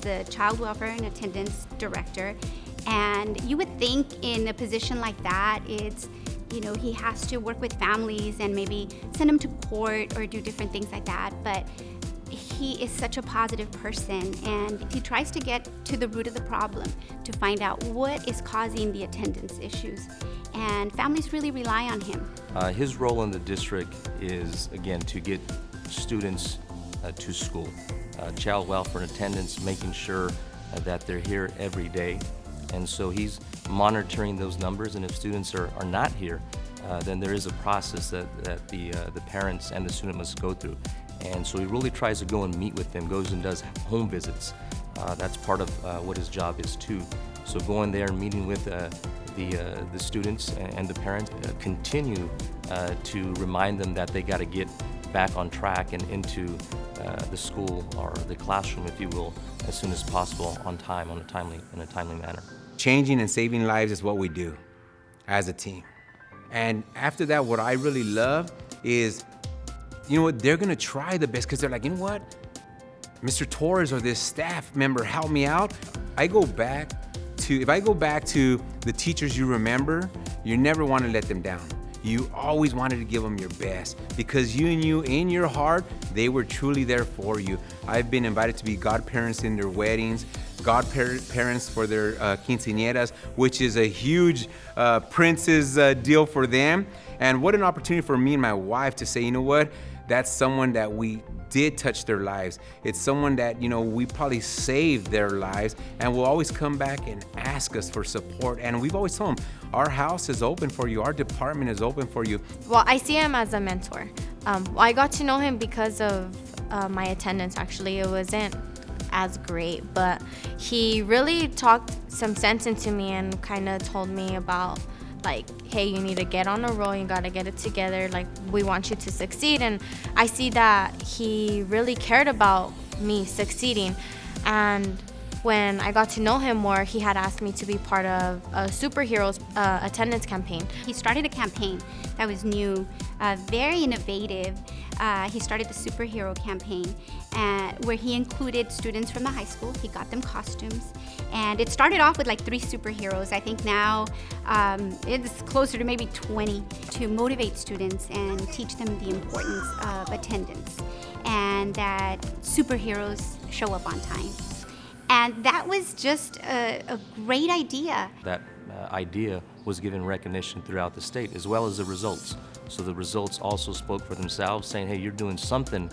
a child welfare and attendance director. And you would think in a position like that, it's, he has to work with families and maybe send them to court or do different things like that. But he is such a positive person, and he tries to get to the root of the problem to find out what is causing the attendance issues. And families really rely on him. His role in the district is, again, to get students to school. Child welfare and attendance, making sure that they're here every day. And so he's monitoring those numbers, and if students are not here, then there is a process that the parents and the student must go through. And so he really tries to go and meet with them, goes and does home visits. That's part of what his job is too. So going there and meeting with the students and the parents, continue to remind them that they got to get back on track and into the school or the classroom, if you will, as soon as possible, on time, in a timely manner. Changing and saving lives is what we do as a team. And after that, what I really love is, they're gonna try the best because they're like, Mr. Torres or this staff member helped me out. If I go back to the teachers you remember, you never want to let them down. You always wanted to give them your best because you knew in your heart they were truly there for you. I've been invited to be godparents in their weddings, godparents for their quinceañeras, which is a huge princess deal for them. And what an opportunity for me and my wife to say, that's someone that we did touch their lives. It's someone that, we probably saved their lives and will always come back and ask us for support. And we've always told them, our house is open for you. Our department is open for you. Well, I see him as a mentor. I got to know him because of my attendance, actually. It wasn't as great, but he really talked some sense into me and kind of told me about, hey, you need to get on a roll, you gotta get it together, we want you to succeed. And I see that he really cared about me succeeding. And when I got to know him more, he had asked me to be part of a superheroes attendance campaign. He started a campaign that was new, very innovative. He started the superhero campaign where he included students from the high school. He got them costumes. And it started off with 3 superheroes. I think now it's closer to maybe 20 to motivate students and teach them the importance of attendance and that superheroes show up on time. And that was just a great idea. That idea was given recognition throughout the state, as well as the results. So the results also spoke for themselves, saying, hey, you're doing something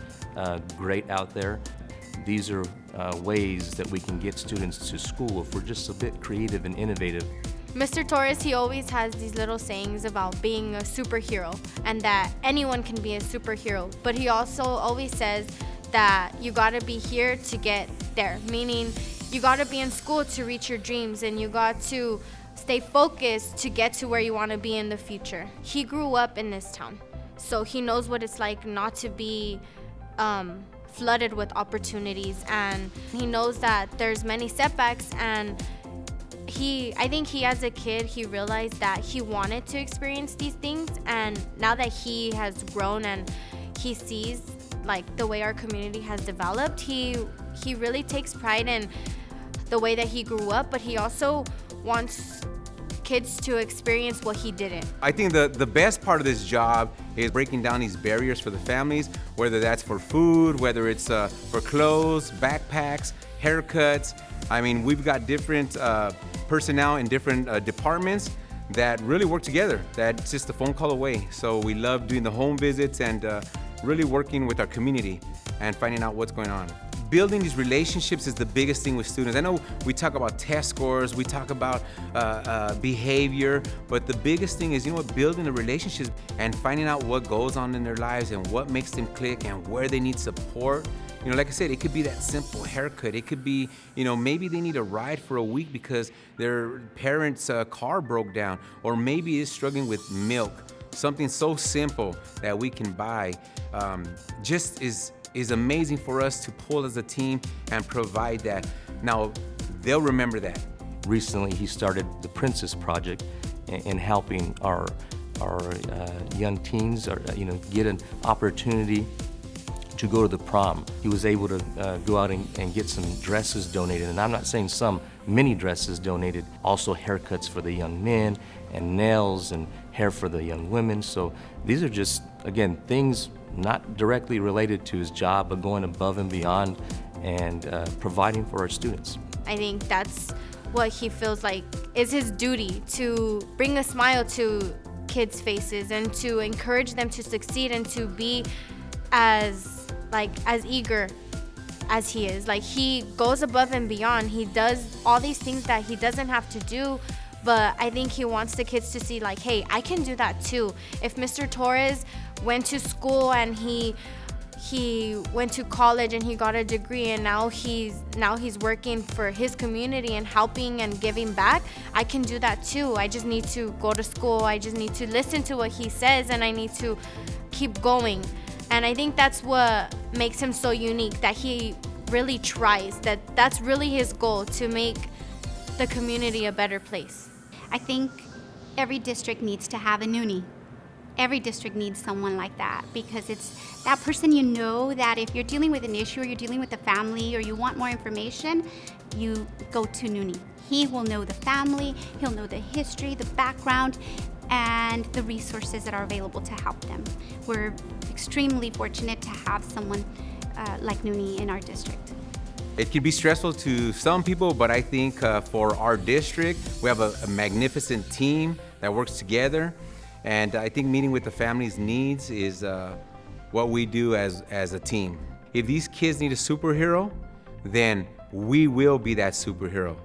great out there. These are ways that we can get students to school if we're just a bit creative and innovative. Mr. Torres, he always has these little sayings about being a superhero and that anyone can be a superhero. But he also always says that you gotta be here to get there, meaning you gotta be in school to reach your dreams and you got to stay focused to get to where you wanna be in the future. He grew up in this town, so he knows what it's like not to be flooded with opportunities, and he knows that there's many setbacks. And I think he as a kid, he realized that he wanted to experience these things, and now that he has grown and he sees the way our community has developed, he really takes pride in the way that he grew up, but he also wants kids to experience what he didn't. I think the best part of this job is breaking down these barriers for the families, whether that's for food, whether it's for clothes, backpacks, haircuts. I mean, we've got different personnel in different departments that really work together. That's just a phone call away. So we love doing the home visits and really working with our community and finding out what's going on. Building these relationships is the biggest thing with students. I know we talk about test scores, we talk about behavior, but the biggest thing is, building the relationships and finding out what goes on in their lives and what makes them click and where they need support. Like I said, it could be that simple haircut. It could be, maybe they need a ride for a week because their parents' car broke down, or maybe it's struggling with milk. Something so simple that we can buy just is amazing for us to pull as a team and provide that. Now, they'll remember that. Recently, he started the Princess Project in helping our young teens, get an opportunity to go to the prom. He was able to go out and get some dresses donated, and I'm not saying some, many dresses donated. Also haircuts for the young men, and nails and hair for the young women. So these are just, again, things not directly related to his job, but going above and beyond and providing for our students. I think that's what he feels like is his duty, to bring a smile to kids' faces and to encourage them to succeed and to be as eager as he is. Like, he goes above and beyond. He does all these things that he doesn't have to do, but I think he wants the kids to see, like, hey, I can do that too. If Mr. Torres went to school and he went to college and he got a degree, and now he's working for his community and helping and giving back, I can do that too. I just need to go to school. I just need to listen to what he says, and I need to keep going. And I think that's what makes him so unique, that he really tries, that's really his goal, to make the community a better place. I think every district needs to have a Noonie. Every district needs someone like that, because it's that person, you know, that if you're dealing with an issue or you're dealing with a family or you want more information, you go to Noonie. He will know the family, he'll know the history, the background, and the resources that are available to help them. We're extremely fortunate to have someone like Noonie in our district. It can be stressful to some people, but I think for our district, we have a magnificent team that works together. And I think meeting with the family's needs is what we do as a team. If these kids need a superhero, then we will be that superhero.